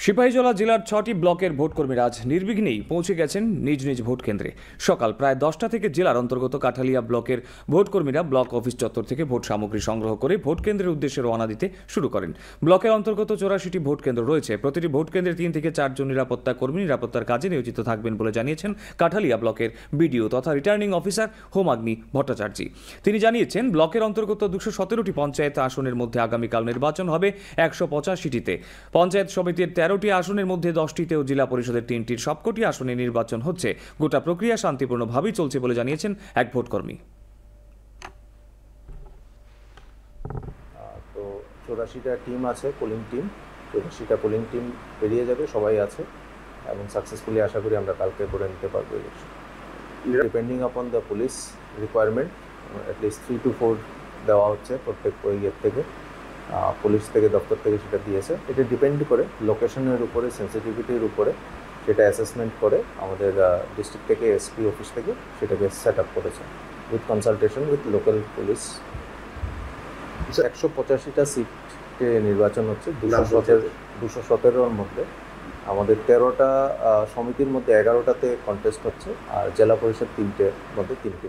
সিপাহীজলা জেলার ৬টি ব্লকের ভোটকর্মীরা আজ নির্বিঘ্নেই পৌঁছে গেছেন নিজ নিজ ভোট কেন্দ্রে। সকাল প্রায় 10টা থেকে জেলার অন্তর্গত কাঠালিয়া ব্লকের ভোটকর্মীরা ব্লক অফিস চত্বর থেকে ভোট সামগ্রী সংগ্রহ করে ভোট কেন্দ্রের উদ্দেশ্যে রওনা দিতে শুরু করেন। ব্লকের অন্তর্গত ৮৪টি ভোট কেন্দ্র রয়েছে। প্রতিটি ভোট কেন্দ্রে ৩ থেকে ৪ জন নিরাপত্তা কর্মী নিরাপত্তার কাজে নিয়োজিত থাকবেন বলে জানিয়েছেন কাঠালিয়া ব্লকের বিডিও তথা রিটার্নিং অফিসার হোমাগ্নি ভট্টাচার্য। তিনি জানিয়েছেন, ব্লকের অন্তর্গত ২১৭টি পঞ্চায়েত আসনের মধ্যে আগামীকাল নির্বাচন হবে ১৮৫টিতে। পঞ্চায়েত সমিতির ১৩টি আসনের মধ্যে 10টিতে ও জেলা পরিষদের ৩টির সবকটি আসনে নির্বাচন হচ্ছে। গোটা প্রক্রিয়া শান্তিপূর্ণভাবেই চলছে বলে জানিয়েছেন এক ভোটকর্মী। তো ৮৪টা টিম আছে, পোলিং টিম। ৮৪টা পোলিং টিম বেরিয়ে যাবে, সবাই আছে এবং সাকসেসফুলি আশা করি আমরা কালকে করে নিতে পারবো election. Depending upon the police requirement, at least 3 to 4 দেওয়া হচ্ছে প্রত্যেক ইয়ের থেকে, পুলিশ থেকে, দপ্তর থেকে সেটা দিয়েছে। এটা ডিপেন্ড করে লোকেশনের উপরে, সেন্সিটিভিটির উপরে, সেটা অ্যাসেসমেন্ট করে আমাদের ডিস্ট্রিক্ট থেকে এসপি অফিস থেকে সেটাকে সেট আপ করেছে with consultation with local police. ১৮৫টা সিটে নির্বাচন হচ্ছে, ২১৭-র মধ্যে আমাদের 13টা সমিতির মধ্যে 11টাতে কন্টেস্ট হচ্ছে, আর জেলা পরিষদ 3টের মধ্যে 3টে।